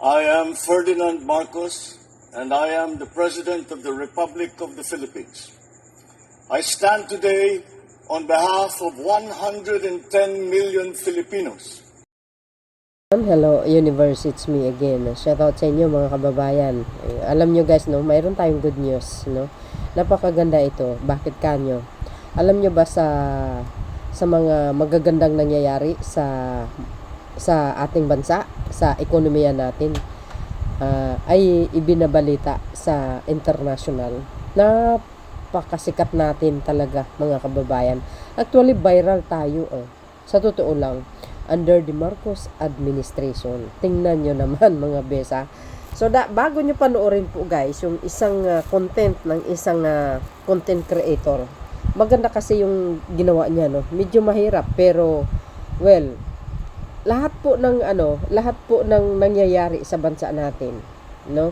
I am Ferdinand Marcos, and I am the President of the Republic of the Philippines. I stand today on behalf of 110 million Filipinos. Hello universe, it's me again. Shoutout sa inyo mga kababayan. Alam nyo guys, no, mayroon tayong good news, no. Napakaganda ito. Bakit kanyo? Alam nyo ba sa mga magagandang nangyayari sa ating bansa, sa ekonomiya natin, ay ibinabalita sa international. Napakasikat natin talaga mga kababayan. Actually viral tayo sa totoo lang. Under the Marcos administration. Tingnan nyo naman mga besa. So bago nyo panoorin po guys yung isang content ng isang content creator, maganda kasi yung ginawa niya, no. Medyo mahirap pero well, lahat po ng nangyayari sa bansa natin, no,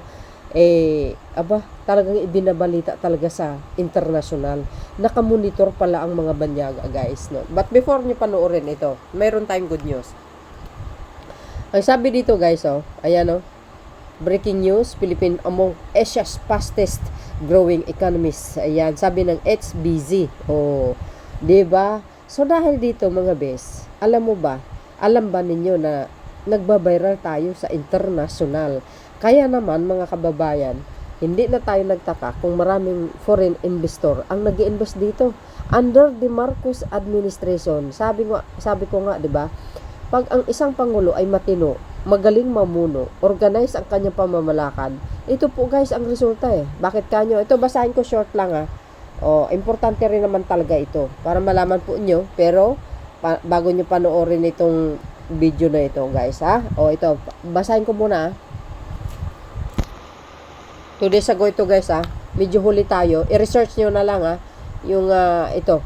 talagang ibinabalita talaga sa international. Nakamonitor pala ang mga banyaga guys, no. But before nyo panoorin ito, mayroon tayong good news. Ang sabi dito guys, ayan, breaking news, Philippines among Asia's fastest growing economies. Ayan, sabi ng HBZ. Diba? So dahil dito mga bes, alam ba ninyo na nagbabiral tayo sa international? Kaya naman mga kababayan, hindi na tayo nagtaka kung maraming foreign investor ang nag-i-invest dito under the Marcos administration. Sabi ko nga, 'di ba? Pag ang isang pangulo ay matino, magaling mamuno, organize ang kanyang pamamalakad, ito po guys ang resulta Bakit kanyo? Ito basahin ko short lang importante rin naman talaga ito para malaman po nyo, pero bago nyo panoorin itong video na ito guys ito, basahin ko muna 2 days ago ito guys medyo huli tayo, i-research nyo na lang yung ito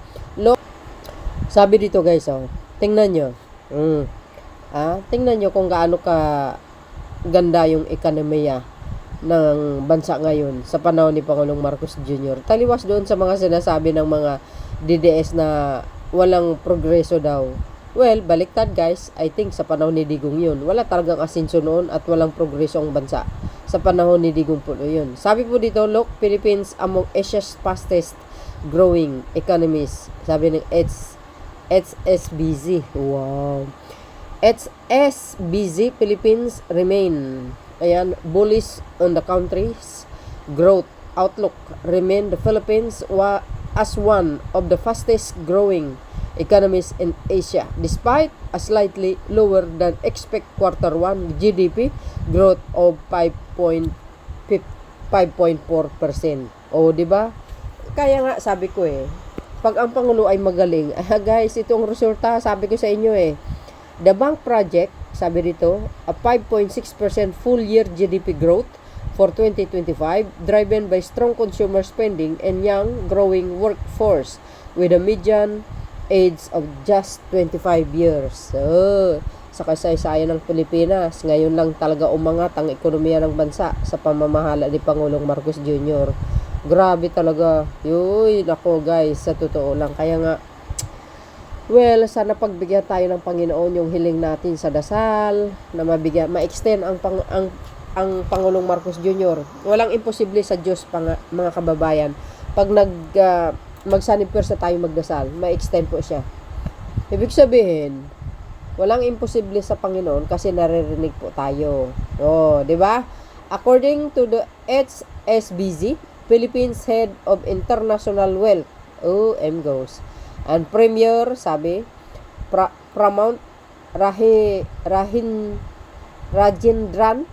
sabi dito guys tingnan nyo tingnan nyo kung gaano ka ganda yung ekonomiya ng bansa ngayon sa panahon ni Pangulong Marcos Jr. Taliwas doon sa mga sinasabi ng mga DDS na walang progreso daw. Well, baliktad guys. I think sa panahon ni Digong yun. Wala talagang asenso noon at walang progreso ang bansa. Sa panahon ni Digong po yun. Sabi po dito, look, Philippines among Asia's fastest growing economies. Sabi ng HSBZ. Wow. HSBZ, Philippines remain bullish on the country's growth outlook. Remain the Philippines as one of the fastest growing economies in Asia, despite a slightly lower than expect Q1 GDP growth of 5.4%. Diba? Kaya nga sabi ko pag ang Pangulo ay magaling, guys, itong resulta, sabi ko sa inyo the bank project, sabi dito, a 5.6% full year GDP growth for 2025, driven by strong consumer spending and young growing workforce with a median age of just 25 years. Sa kasaysayan ng Pilipinas, ngayon lang talaga umangat ang ekonomiya ng bansa sa pamamahala ni Pangulong Marcos Jr. Grabe talaga. Nako guys, sa totoo lang. Kaya nga, well, sana pagbigyan tayo ng Panginoon yung hiling natin sa dasal, na ma-extend ang Pangulong Marcos Jr. Walang imposible sa Diyos mga kababayan. Pag magsanipwersa tayo magdasal, ma-extend po siya. Ibig sabihin, walang imposible sa Panginoon kasi naririnig po tayo. Di ba? According to the HSBZ, Philippines Head of International Wealth, goes, and Premier, sabi, Pramount Rajendran,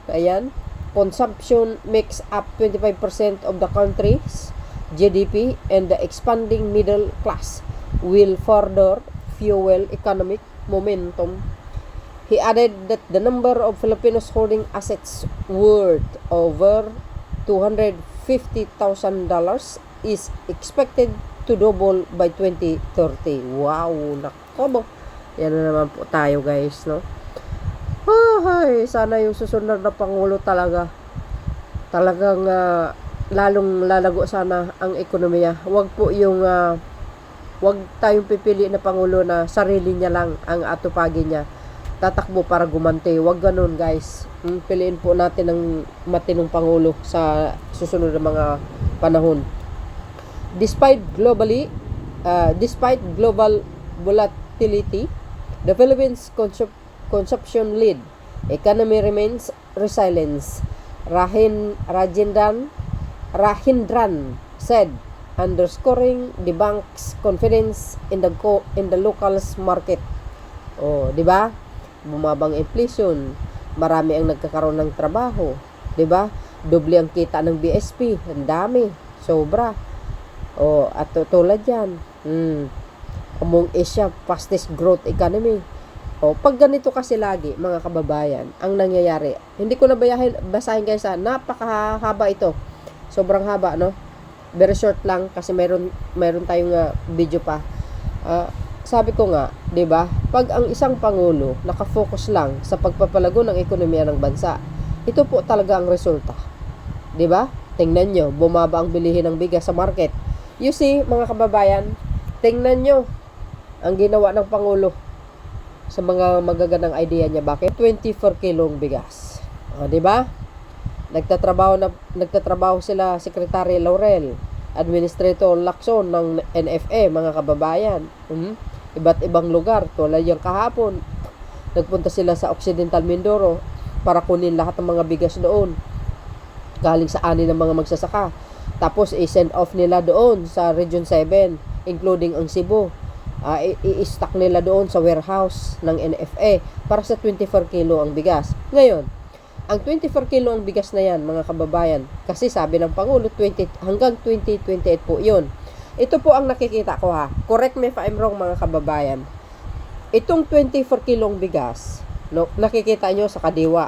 consumption makes up 25% of the country's GDP, and the expanding middle class will further fuel economic momentum. He added that the number of Filipinos holding assets worth over $250,000 is expected to double by 2030. Wow, nako. Yan na naman po tayo guys, no? Sana yung susunod na Pangulo talagang lalong lalago sana ang ekonomiya. Wag po yung wag tayong pipili na Pangulo na sarili niya lang ang atupagin niya. tatakbo para gumanti. Huwag ganun, guys. Piliin po natin ng matinong pangulo sa susunod na mga panahon. Despite global volatility, the Philippines consumption lead economy remains resilient. Rahindran said, underscoring the bank's confidence in the local market. Oh, 'di ba? Bumabang inflation, marami ang nagkakaroon ng trabaho, 'di ba? Doble ang kita ng BSP, ang dami, sobra. Oh, at tulad 'yan. Among Asia fastest growth economy. O, pag ganito kasi lagi, mga kababayan, ang nangyayari, hindi ko na basahin guys, napakahaba ito. Sobrang haba, no? Very short lang kasi meron tayong video pa. Sabi ko nga, 'di ba? Pag ang isang pangulo nakafocus lang sa pagpapalago ng ekonomiya ng bansa, ito po talaga ang resulta. 'Di ba? Tingnan nyo, bumaba ang bilihin ng bigas sa market. You see, mga kababayan, tingnan nyo ang ginawa ng pangulo sa mga magagandang idea niya. Bakit? 24 kilong bigas. 'Di ba? Nagtatrabaho sila Secretary Laurel, Administrator Lacson ng NFA, mga kababayan. Iba't ibang lugar, tulad yung kahapon. Nagpunta sila sa Occidental Mindoro para kunin lahat ng mga bigas doon. Galing sa ani ng mga magsasaka. Tapos i-send off nila doon sa Region 7, including ang Cebu. I-stock nila doon sa warehouse ng NFA para sa 24 kilo ang bigas. Ngayon, ang 24 kilo ang bigas na yan, mga kababayan, kasi sabi ng Pangulo, hanggang 2028 po yun. Ito po ang nakikita ko, ha. Correct me if I'm wrong, mga kababayan. Itong 24 kilong bigas, no, nakikita nyo sa kadiwa.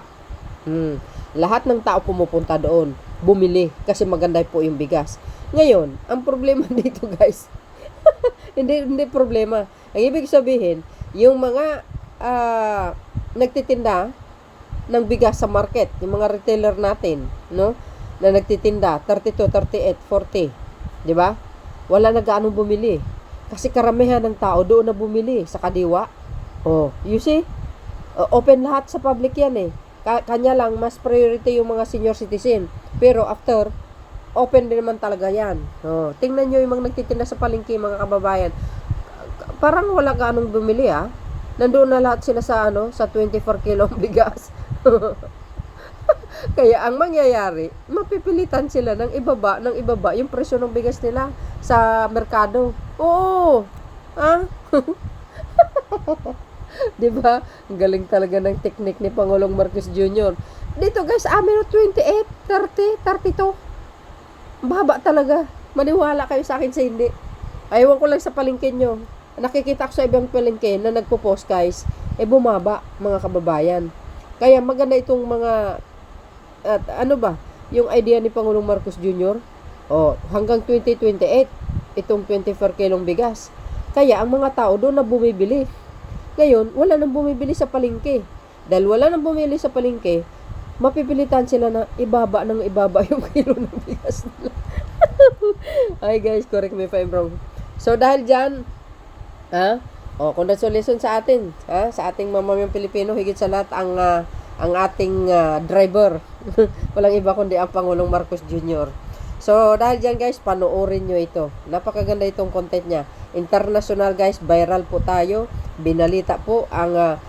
Lahat ng tao pumupunta doon, bumili, kasi maganda po yung bigas. Ngayon, ang problema dito, guys, hindi problema. Ang ibig sabihin, yung mga nagtitinda ng bigas sa market, yung mga retailer natin, no, na nagtitinda 32, 38, 40, 'di ba? Wala na gaanong bumili. Kasi karamihan ng tao doon na bumili sa kadiwa. Oh, you see? Open lahat sa public 'yan eh. Kanya lang mas priority yung mga senior citizen. Pero after open din naman talaga 'yan. Oh, tingnan niyo yung mga nagtitinda sa palengke, mga kababayan. Parang wala gaanong bumili, ah. Nandoon na lahat sila sa sa 24 kilong bigas. Kaya ang mangyayari, mapipilitan sila ng ibaba yung presyo ng bigas nila sa merkado. Oo. Ah? 'Di ba? Ang galing talaga ng teknik ni Pangulong Marcos Jr. Dito guys, amin 28, 30, 32. Baba talaga. Maniwala kayo sa akin sa hindi. Ayaw ko lang sa palengke nyo. Nakikita ko sa ibang palengke na nagpo-post guys, bumaba, mga kababayan. Kaya maganda itong mga yung idea ni Pangulong Marcos Jr. Hanggang 2028 itong 24 kilong bigas. Kaya ang mga tao doon na bumibili. Ngayon, wala nang bumibili sa palengke. Dahil wala nang bumili sa palengke, mapipilitan sila na ibaba yung kilo ng bigas nila. Ay guys, correct me if I'm wrong. So dahil dyan, congratulations sa atin, sa ating mamamayang Pilipino, higit sa lahat ang ating driver. Walang iba kundi ang Pangulong Marcos Jr. So dahil dyan guys, panoorin nyo ito. Napakaganda itong content niya. International guys, viral po tayo. Binalita po ang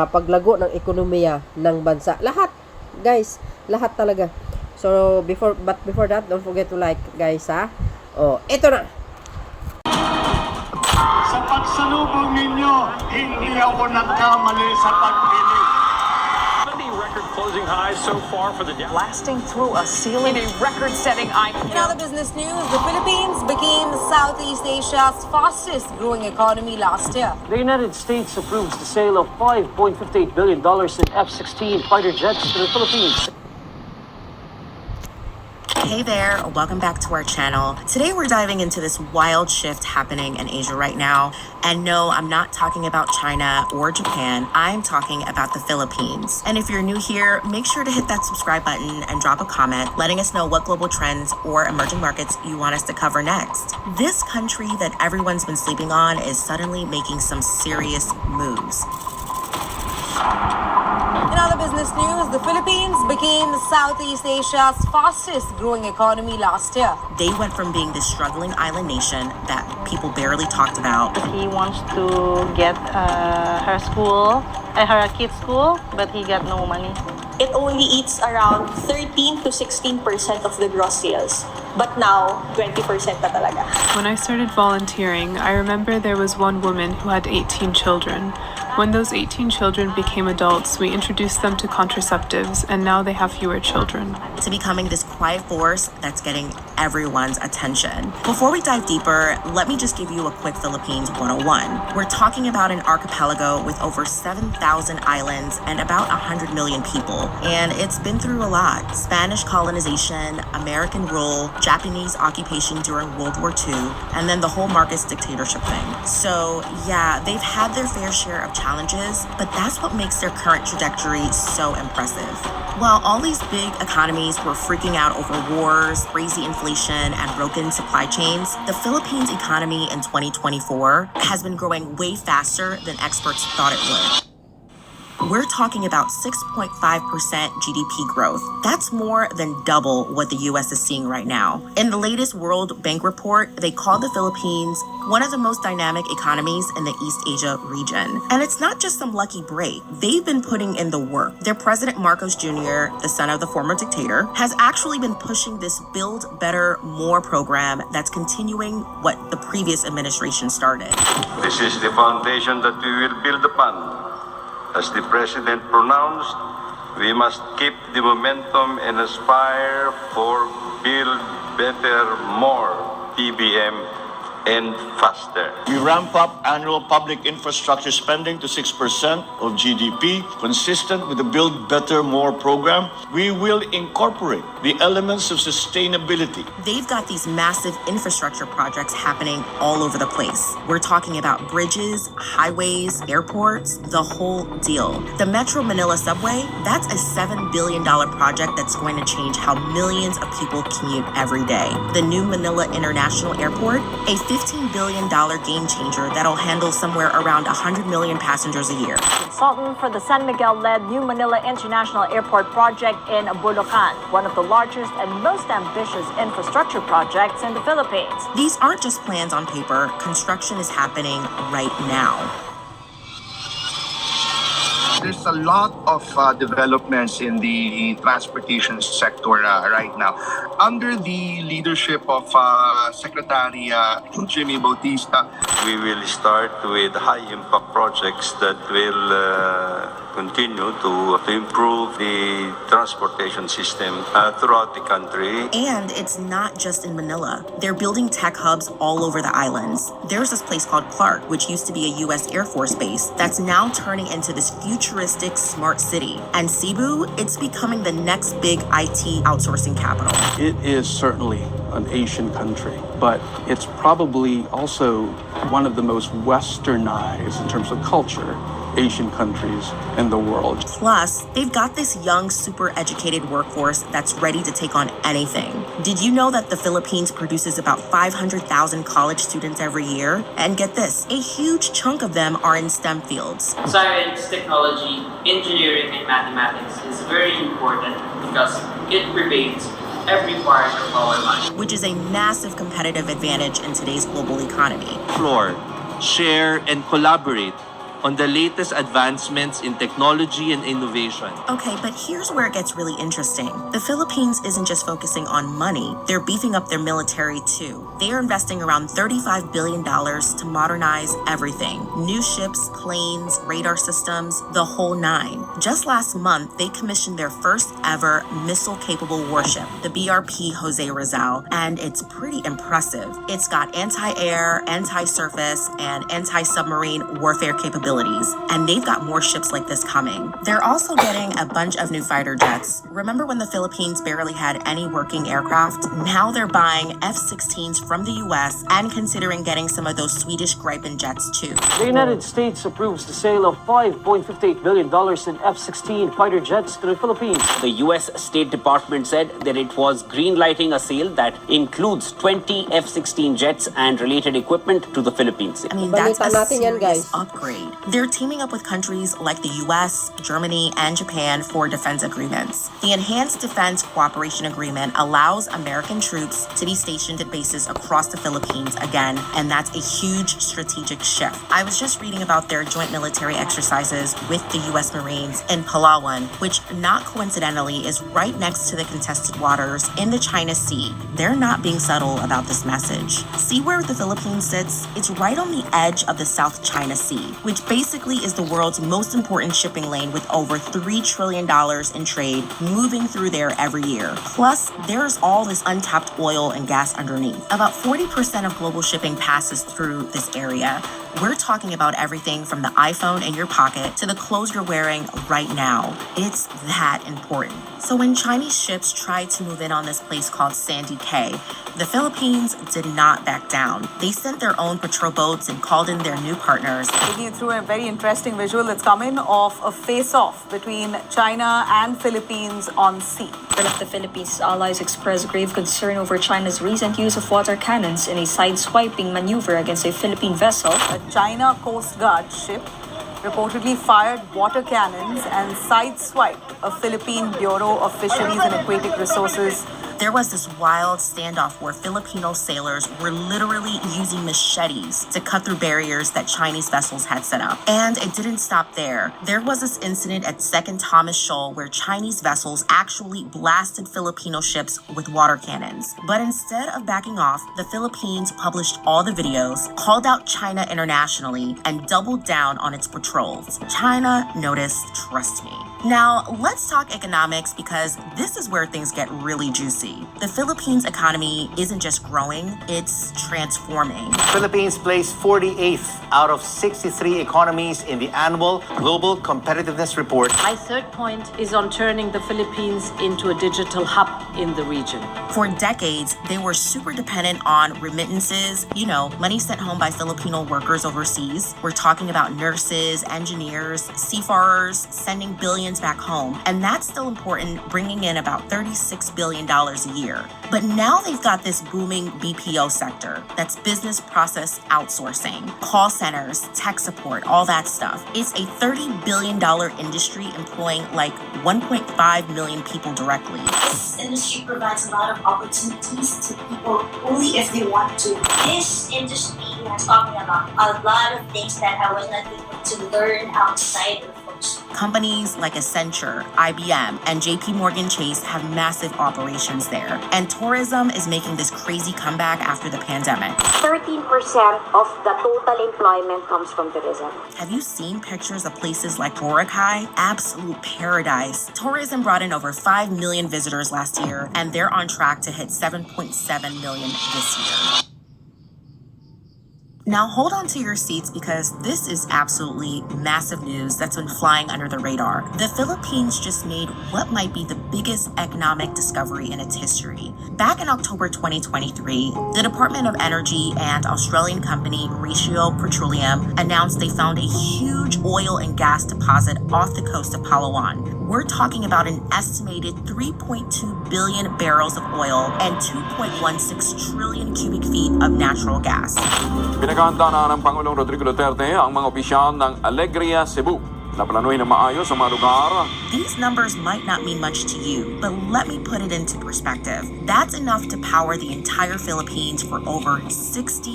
paglago ng ekonomiya ng bansa. Lahat guys, lahat talaga. So before that, don't forget to like guys, ha. Ito na. Sa pagsalubong ninyo, hindi ako nagkamali sa pagpili. Record closing highs so far for the Dow. Blasting through a ceiling. In a record-setting In other business news, the Philippines became Southeast Asia's fastest growing economy last year. The United States approves the sale of $5.58 billion in F-16 fighter jets to the Philippines. Hey there, welcome back to our channel. Today we're diving into this wild shift happening in Asia right now. And no, I'm not talking about China or Japan. I'm talking about the Philippines. And if you're new here, make sure to hit that subscribe button and drop a comment letting us know what global trends or emerging markets you want us to cover next. This country that everyone's been sleeping on is suddenly making some serious moves. In other business news, the Philippines became Southeast Asia's fastest growing economy last year. They went from being this struggling island nation that people barely talked about He wants to get her kid's school, but he got no money. It only eats around 13 to 16% of the gross sales. But now, 20% na talaga. When I started volunteering, I remember there was one woman who had 18 children. When those 18 children became adults, we introduced them to contraceptives, and now they have fewer children. to becoming this quiet force that's getting everyone's attention. Before we dive deeper, let me just give you a quick Philippines 101. We're talking about an archipelago with over 7,000 islands and about 100 million people. And it's been through a lot. Spanish colonization, American rule, Japanese occupation during World War II, and then the whole Marcos dictatorship thing. So yeah, they've had their fair share of challenges, but that's what makes their current trajectory so impressive. While all these big economies were freaking out over wars, crazy inflation, and broken supply chains, the Philippines economy in 2024 has been growing way faster than experts thought it would. We're talking about 6.5% GDP growth. That's more than double what the US is seeing right now. In the latest World Bank report, they call the Philippines one of the most dynamic economies in the East Asia region. And it's not just some lucky break. They've been putting in the work. Their president, Marcos Jr., the son of the former dictator, has actually been pushing this Build Better, More program that's continuing what the previous administration started. This is the foundation that we will build upon. As the President pronounced, we must keep the momentum and aspire for Build Better, More, Pbbm, and faster. We ramp up annual public infrastructure spending to 6% of GDP, consistent with the Build Better, More program. We will incorporate the elements of sustainability. They've got these massive infrastructure projects happening all over the place. We're talking about bridges, highways, airports, the whole deal. The Metro Manila subway, that's a $7 billion project that's going to change how millions of people commute every day. The new Manila International Airport, a $15 billion game changer that'll handle somewhere around 100 million passengers a year. Consultant for the San Miguel-led New Manila International Airport project in Bulacan, one of the largest and most ambitious infrastructure projects in the Philippines. These aren't just plans on paper. Construction is happening right now. There's a lot of developments in the transportation sector right now. Under the leadership of Secretary Jimmy Bautista, we will start with high-impact projects that will continue to improve the transportation system throughout the country. And it's not just in Manila. They're building tech hubs all over the islands. There's this place called Clark, which used to be a U.S. Air Force base, that's now turning into this futuristic smart city. And Cebu, it's becoming the next big IT outsourcing capital. It is certainly an Asian country, but it's probably also one of the most westernized in terms of culture Asian countries in the world. Plus, they've got this young, super educated workforce that's ready to take on anything. Did you know that the Philippines produces about 500,000 college students every year? And get this, a huge chunk of them are in STEM fields. Science, technology, engineering, and mathematics is very important because it pervades every part of our life. Which is a massive competitive advantage in today's global economy. Explore, share, and collaborate on the latest advancements in technology and innovation. Okay, but here's where it gets really interesting. The Philippines isn't just focusing on money, they're beefing up their military too. They are investing around $35 billion to modernize everything. New ships, planes, radar systems, the whole nine. Just last month, they commissioned their first ever missile-capable warship, the BRP Jose Rizal, and it's pretty impressive. It's got anti-air, anti-surface, and anti-submarine warfare capabilities. And they've got more ships like this coming. They're also getting a bunch of new fighter jets. Remember when the Philippines barely had any working aircraft? Now they're buying F-16s from the US and considering getting some of those Swedish Gripen jets too. The United States approves the sale of $5.58 billion in F-16 fighter jets to the Philippines. The US State Department said that it was greenlighting a sale that includes 20 F-16 jets and related equipment to the Philippines. I mean, that's a serious upgrade. They're teaming up with countries like the US, Germany, and Japan for defense agreements. The Enhanced Defense Cooperation Agreement allows American troops to be stationed at bases across the Philippines again, and that's a huge strategic shift. I was just reading about their joint military exercises with the US Marines in Palawan, which not coincidentally is right next to the contested waters in the China Sea. They're not being subtle about this message. See where the Philippines sits? It's right on the edge of the South China Sea, which basically is the world's most important shipping lane with over $3 trillion in trade moving through there every year. Plus, there's all this untapped oil and gas underneath. About 40% of global shipping passes through this area. We're talking about everything from the iPhone in your pocket to the clothes you're wearing right now. It's that important. So when Chinese ships tried to move in on this place called Sandy Cay, the Philippines did not back down. They sent their own patrol boats and called in their new partners. Taking you through a very interesting visual that's coming of a face-off between China and Philippines on sea. One of the Philippines' allies expressed grave concern over China's recent use of water cannons in a side-swiping maneuver against a Philippine vessel. A China Coast Guard ship reportedly fired water cannons and sideswiped a Philippine Bureau of Fisheries and Aquatic Resources. There was this wild standoff where Filipino sailors were literally using machetes to cut through barriers that Chinese vessels had set up. And it didn't stop there. There was this incident at 2nd Thomas Shoal where Chinese vessels actually blasted Filipino ships with water cannons. But instead of backing off, the Philippines published all the videos, called out China internationally, and doubled down on its patrols. China noticed, trust me. Now, let's talk economics because this is where things get really juicy. The Philippines economy isn't just growing, it's transforming. Philippines placed 48th out of 63 economies in the annual Global Competitiveness Report. My third point is on turning the Philippines into a digital hub in the region. For decades, they were super dependent on remittances, money sent home by Filipino workers overseas. We're talking about nurses, engineers, seafarers, sending billions back home. And that's still important, bringing in about $36 billion a year. But now they've got this booming BPO sector. That's business process outsourcing, call centers, tech support, all that stuff. It's a $30 billion industry employing like 1.5 million people directly. This industry provides a lot of opportunities to people only if they want to. This industry has taught me about a lot of things that I was not able to learn outside of books. Companies like Accenture, IBM, and JP Morgan Chase have massive operations there. And tourism is making this crazy comeback after the pandemic. 13% of the total employment comes from tourism. Have you seen pictures of places like Boracay? Absolute paradise. Tourism brought in over 5 million visitors last year, and they're on track to hit 7.7 million this year. Now hold on to your seats because this is absolutely massive news that's been flying under the radar. The Philippines just made what might be the biggest economic discovery in its history. Back in October 2023, the Department of Energy and Australian company Ratio Petroleum announced they found a huge oil and gas deposit off the coast of Palawan. We're talking about an estimated 3.2 billion barrels of oil and 2.16 trillion cubic feet of natural gas. Pinagahanda na ng Pangulong Rodrigo Duterte ang mga opisyal ng Alegria, Cebu na planuhin na maayos ang mga lugar. These numbers might not mean much to you, but let me put it into perspective. That's enough to power the entire Philippines for over 60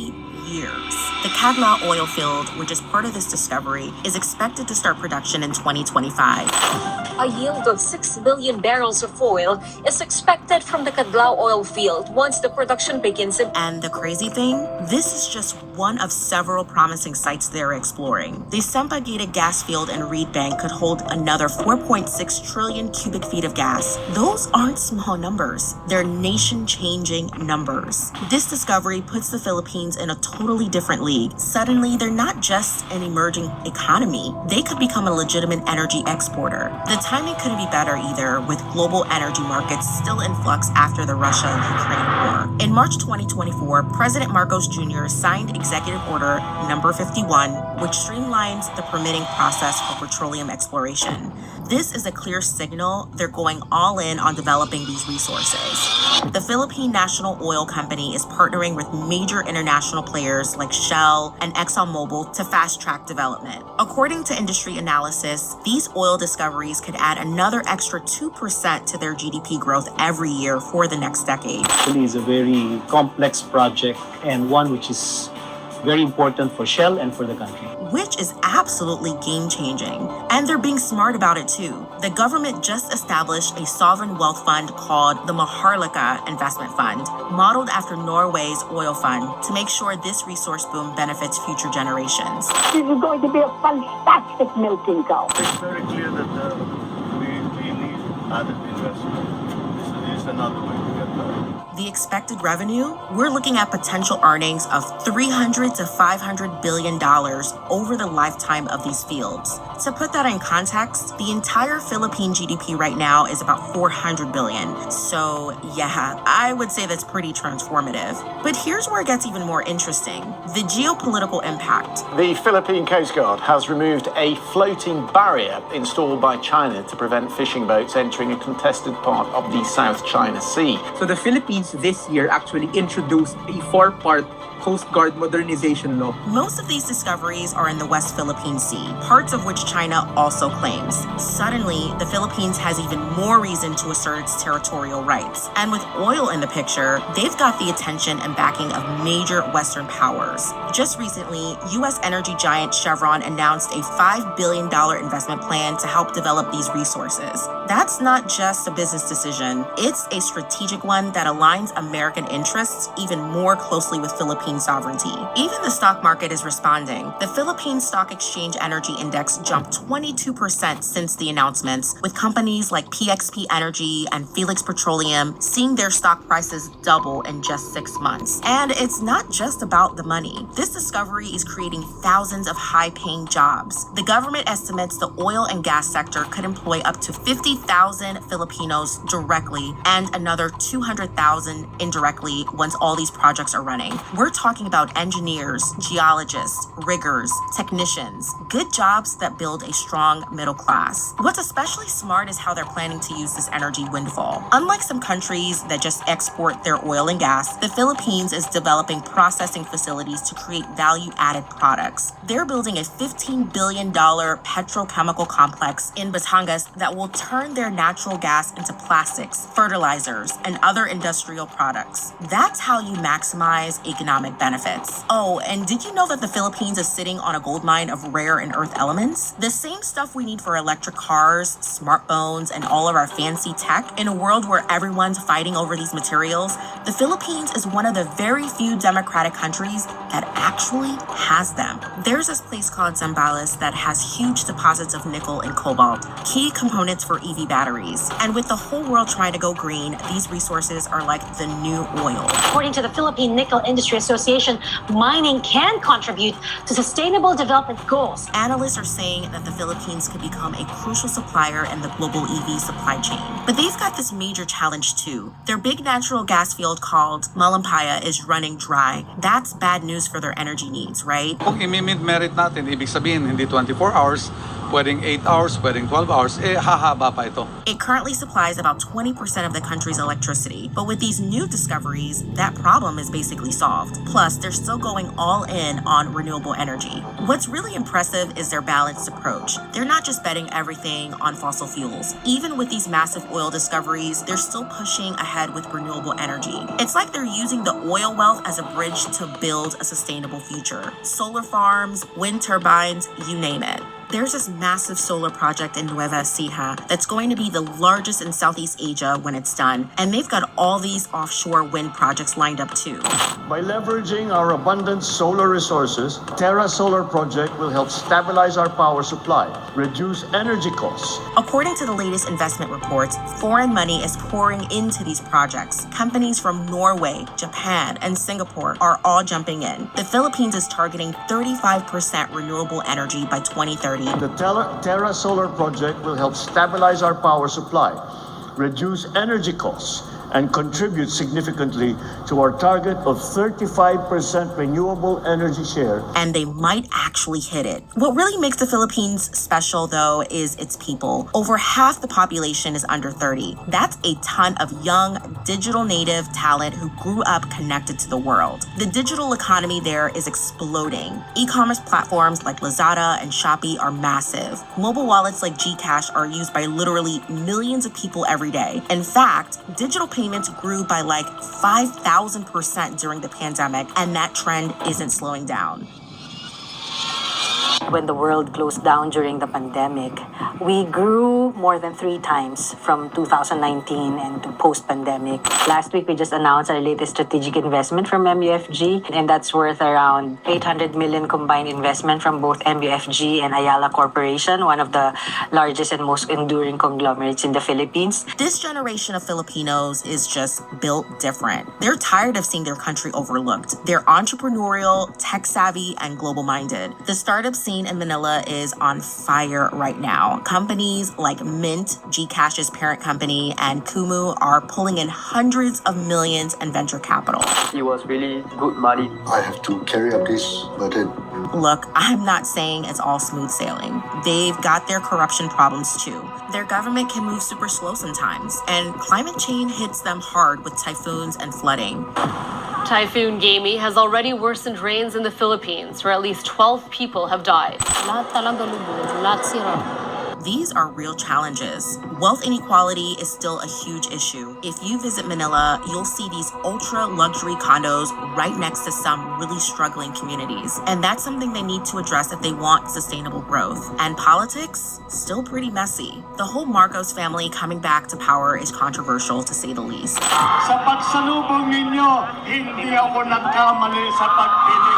years. The Cagla oil field, which is part of this discovery, is expected to start production in 2025. A yield of 6 billion barrels of oil is expected from the Cagla oil field once the production begins. And the crazy thing? This is just one of several promising sites they're exploring. The Sampaguita gas field in Reed Bank could hold another 4.6 trillion cubic feet of gas. Those aren't small numbers. They're nation-changing numbers. This discovery puts the Philippines in a totally different league. Suddenly, they're not just an emerging economy. They could become a legitimate energy exporter. The timing couldn't be better either, with global energy markets still in flux after the Russia-Ukraine war. In March 2024, President Marcos Jr. signed Executive Order Number 51, which streamlines the permitting process for petroleum exploration. This is a clear signal they're going all in on developing these resources. The Philippine National Oil Company is partnering with major international players engineers like Shell and ExxonMobil to fast-track development. According to industry analysis, these oil discoveries could add another extra 2% to their GDP growth every year for the next decade. It is a very complex project and one which is very important for Shell and for the country. Which is absolutely game-changing. And they're being smart about it too. The government just established a sovereign wealth fund called the Maharlika Investment Fund, modeled after Norway's oil fund, to make sure this resource boom benefits future generations. This is going to be a fantastic melting pot. It's very clear that we need added investment. This is another way to get there. The expected revenue, we're looking at potential earnings of $300 to $500 billion over the lifetime of these fields. To put that in context, the entire Philippine GDP right now is about $400 billion. So yeah, I would say that's pretty transformative. But here's where it gets even more interesting: the geopolitical impact. The Philippine Coast Guard has removed a floating barrier installed by China to prevent fishing boats entering a contested part of the South China Sea. So the Philippines this year actually introduced a 4-part Coast Guard modernization law. Most of these discoveries are in the West Philippine Sea, parts of which China also claims. Suddenly, the Philippines has even more reason to assert its territorial rights. And with oil in the picture, they've got the attention and backing of major Western powers. Just recently, U.S. energy giant Chevron announced a $5 billion investment plan to help develop these resources. That's not just a business decision, it's a strategic one that aligns American interests even more closely with Philippine sovereignty. Even the stock market is responding. The Philippine Stock Exchange Energy Index jumped 22% since the announcements, with companies like PXP Energy and Felix Petroleum seeing their stock prices double in just 6 months. And it's not just about the money. This discovery is creating thousands of high-paying jobs. The government estimates the oil and gas sector could employ up to 50,000 Filipinos directly and another 200,000 indirectly once all these projects are running. We're talking about engineers, geologists, riggers, technicians, good jobs that build a strong middle class. What's especially smart is how they're planning to use this energy windfall. Unlike some countries that just export their oil and gas, the Philippines is developing processing facilities to create value-added products. They're building a $15 billion petrochemical complex in Batangas that will turn their natural gas into plastics, fertilizers, and other industrial products. That's how you maximize economic benefits. Oh, and did you know that the Philippines is sitting on a gold mine of rare and earth elements? The same stuff we need for electric cars, smartphones, and all of our fancy tech. In a world where everyone's fighting over these materials, the Philippines is one of the very few democratic countries that actually has them. There's this place called Zambales that has huge deposits of nickel and cobalt, key components for EV batteries. And with the whole world trying to go green, these resources are like the new oil. According to the Philippine Nickel Industry Association, mining can contribute to sustainable development goals. Analysts are saying that the Philippines could become a crucial supplier in the global EV supply chain. But they've got this major challenge too. Their big natural gas field called Malampaya is running dry. That's bad news for their energy needs, right? Kung imimid merit natin, ibig sabihin hindi 24 hours, pwedeng 8 hours, pwedeng 12 hours, hahaba pa ito. It currently supplies about 20% of the country's electricity, but with these new discoveries, that problem is basically solved. Plus, they're still going all in on renewable energy. What's really impressive is their balanced approach. They're not just betting everything on fossil fuels. Even with these massive oil discoveries, they're still pushing ahead with renewable energy. It's like they're using the oil wealth as a bridge to build a sustainable future. Solar farms, wind turbines, you name it. There's this massive solar project in Nueva Ecija that's going to be the largest in Southeast Asia when it's done, and they've got all these offshore wind projects lined up too. By leveraging our abundant solar resources, Terra Solar Project will help stabilize our power supply, reduce energy costs. According to the latest investment reports, foreign money is pouring into these projects. Companies from Norway, Japan, and Singapore are all jumping in. The Philippines is targeting 35% renewable energy by 2030. The Terra Solar Project will help stabilize our power supply, reduce energy costs, and contribute significantly to our target of 35% renewable energy share. And they might actually hit it. What really makes the Philippines special, though, is its people. Over half the population is under 30. That's a ton of young, digital native talent who grew up connected to the world. The digital economy there is exploding. E-commerce platforms like Lazada and Shopee are massive. Mobile wallets like GCash are used by literally millions of people every day. In fact, digital payments grew by like 5,000% during the pandemic, and that trend isn't slowing down. When the world closed down during the pandemic, we grew more than 3 times from 2019 and to post-pandemic. Last week, we just announced our latest strategic investment from MUFG, and that's worth around 800 million combined investment from both MUFG and Ayala Corporation, one of the largest and most enduring conglomerates in the Philippines. This generation of Filipinos is just built different. They're tired of seeing their country overlooked. They're entrepreneurial, tech-savvy, and global-minded. The startup scene in Manila is on fire right now. Companies like Mint, GCash's parent company, and Kumu are pulling in hundreds of millions in venture capital. It was really good money. I have to carry up this burden. Look, I'm not saying it's all smooth sailing. They've got their corruption problems too. Their government can move super slow sometimes, and climate change hits them hard with typhoons and flooding. Typhoon Gamy has already worsened rains in the Philippines, where at least 12 people have died. These are real challenges. Wealth inequality is still a huge issue. If you visit Manila, you'll see these ultra-luxury condos right next to some really struggling communities. And that's something they need to address if they want sustainable growth. And politics? Still pretty messy. The whole Marcos family coming back to power is controversial, to say the least. Sa pagsalubong ninyo, hindi ako nagkamali sa pagpili.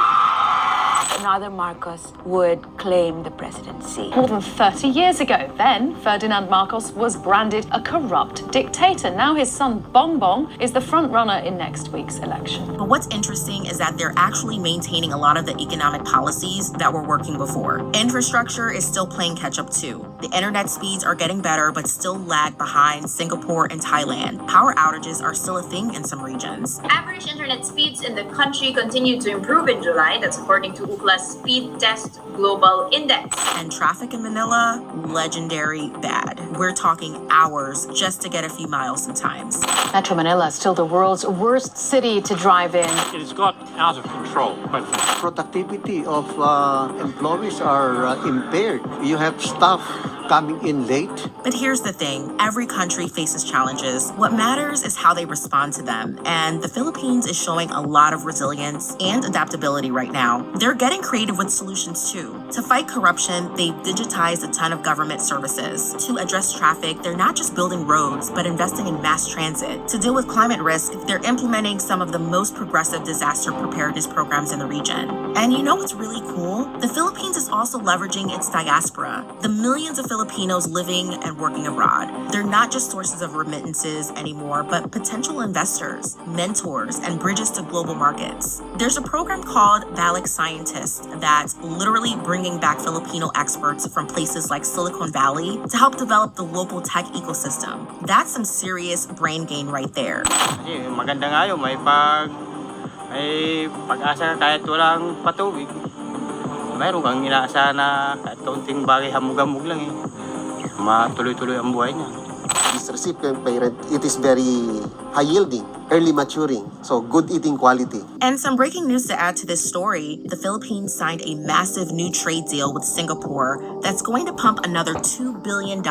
Another Marcos would claim the presidency. More than 30 years ago, then, Ferdinand Marcos was branded a corrupt dictator. Now his son, Bongbong, is the front-runner in next week's election. But what's interesting is that they're actually maintaining a lot of the economic policies that were working before. Infrastructure is still playing catch-up too. The internet speeds are getting better, but still lag behind Singapore and Thailand. Power outages are still a thing in some regions. Average internet speeds in the country continue to improve in July. That's according to Speed Test Global Index. And traffic in Manila, legendary bad. We're talking hours just to get a few miles sometimes. Metro Manila is still the world's worst city to drive in. It has got out of control. Productivity of employees are impaired. You have staff coming in late. But here's the thing, every country faces challenges. What matters is how they respond to them. And the Philippines is showing a lot of resilience and adaptability right now. They're getting creative with solutions too. To fight corruption, they've digitized a ton of government services. To address traffic, they're not just building roads, but investing in mass transit. To deal with climate risk, they're implementing some of the most progressive disaster preparedness programs in the region. And you know what's really cool? The Philippines is also leveraging its diaspora. The millions of Filipinos living and working abroad. They're not just sources of remittances anymore, but potential investors, mentors, and bridges to global markets. There's a program called Balik Scientist that's literally bringing back Filipino experts from places like Silicon Valley to help develop the local tech ecosystem. That's some serious brain gain right there. Maganda nga yun, may pag-asa kahit walang patubig. Mayroon kang inaasahan na kahit kaunting bagay hamog-hamog lang matuloy-tuloy ang buhay niya. This recipient parent, it is very high yielding, early maturing, so good eating quality. And some breaking news to add to this story, the Philippines signed a massive new trade deal with Singapore that's going to pump another $2 billion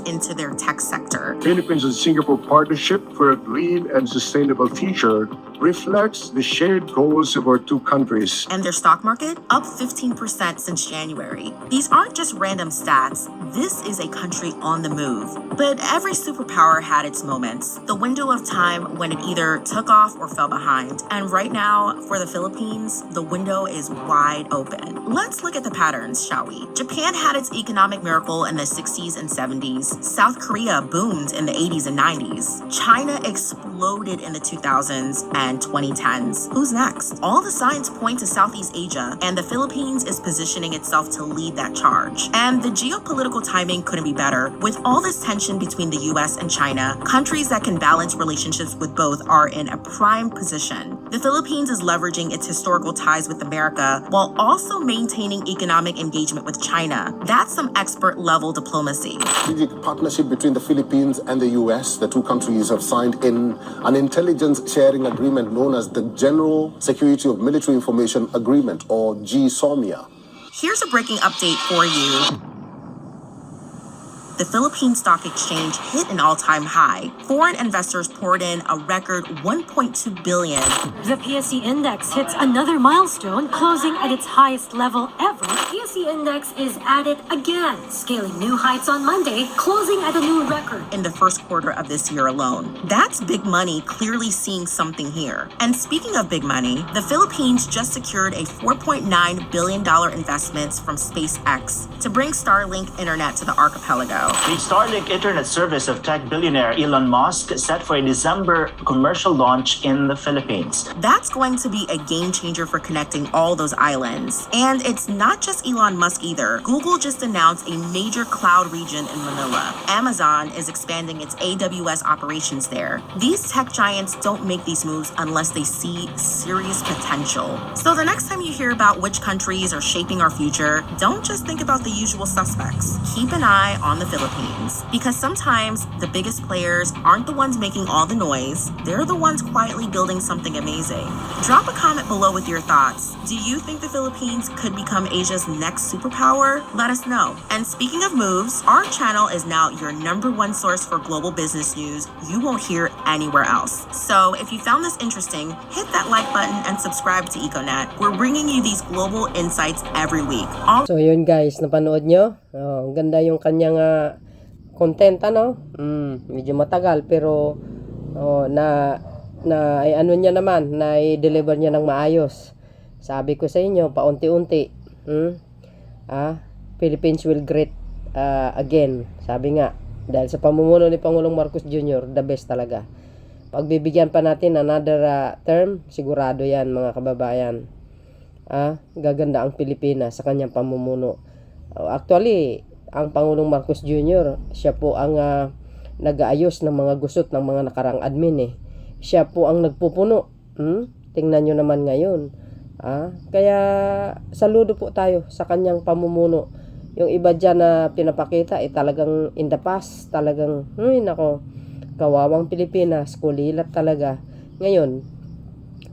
into their tech sector. Philippines and Singapore partnership for a green and sustainable future reflects the shared goals of our two countries. And their stock market up 15% since January. These aren't just random stats. This is a country on the move. But every superpower had its moments. The window of time when it either took off or fell behind. And right now, for the Philippines, the window is wide open. Let's look at the patterns, shall we? Japan had its economic miracle in the 60s and 70s. South Korea boomed in the 80s and 90s. China exploded in the 2000s and 2010s. Who's next? All the signs point to Southeast Asia, and the Philippines is positioning itself to lead that charge. And the geopolitical political timing couldn't be better. With all this tension between the US and China, countries that can balance relationships with both are in a prime position. The Philippines is leveraging its historical ties with America while also maintaining economic engagement with China. That's some expert-level diplomacy. Strategic partnership between the Philippines and the US. The two countries have signed in an intelligence sharing agreement known as the General Security of Military Information Agreement, or GSOMIA. Here's a breaking update for you. The Philippine Stock Exchange hit an all-time high. Foreign investors poured in a record $1.2 billion. The PSE index hits another milestone, closing at its highest level ever. PSE index is at it again, scaling new heights on Monday, closing at a new record. In the first quarter of this year alone. That's big money clearly seeing something here. And speaking of big money, the Philippines just secured a $4.9 billion investment from SpaceX to bring Starlink internet to the archipelago. The Starlink internet service of tech billionaire Elon Musk set for a December commercial launch in the Philippines. That's going to be a game changer for connecting all those islands. And it's not just Elon Musk either. Google just announced a major cloud region in Manila. Amazon is expanding its AWS operations there. These tech giants don't make these moves unless they see serious potential. So the next time you hear about which countries are shaping our future, don't just think about the usual suspects. Keep an eye on the Philippines, because sometimes the biggest players aren't the ones making all the noise. They're the ones quietly building something amazing. Drop a comment below with your thoughts. Do you think the Philippines could become Asia's next superpower? Let us know. And speaking of moves, our channel is now your #1 source for global business news you won't hear anywhere else. So if you found this interesting, hit that like button and subscribe to Eco.Net. We're bringing you these global insights every week. So yun guys, napanood nyo? Ang ganda yung kanyang content, ano? Medyo matagal pero ay ano niya naman, na i-deliver niya ng maayos. Sabi ko sa inyo, paunti-unti. Philippines will great again. Sabi nga, dahil sa pamumuno ni Pangulong Marcos Jr., the best talaga. Pagbibigyan pa natin another term, sigurado yan mga kababayan. Gaganda ang Pilipinas sa kanyang pamumuno. Actually, ang Pangulong Marcos Jr., siya po ang nag-aayos ng mga gusot ng mga nakarang admin Siya po ang nagpupuno. Tingnan nyo naman ngayon. Kaya saludo po tayo sa kanyang pamumuno. Yung iba dyan na pinapakita talagang in the past, talagang nako, kawawang Pilipinas, kulilat talaga. Ngayon,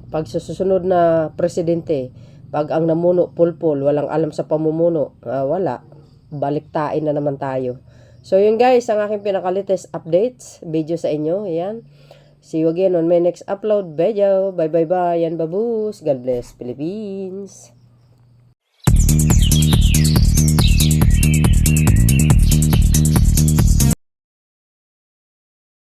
pag susunod na presidente, pag ang namuno pulpul, walang alam sa pamumuno, wala, baliktain na naman tayo. So yun guys, ang aking pinaka-latest updates video sa inyo. Ayan. See you again on my next upload video. Bye bye bye. Yan babus. God bless Philippines.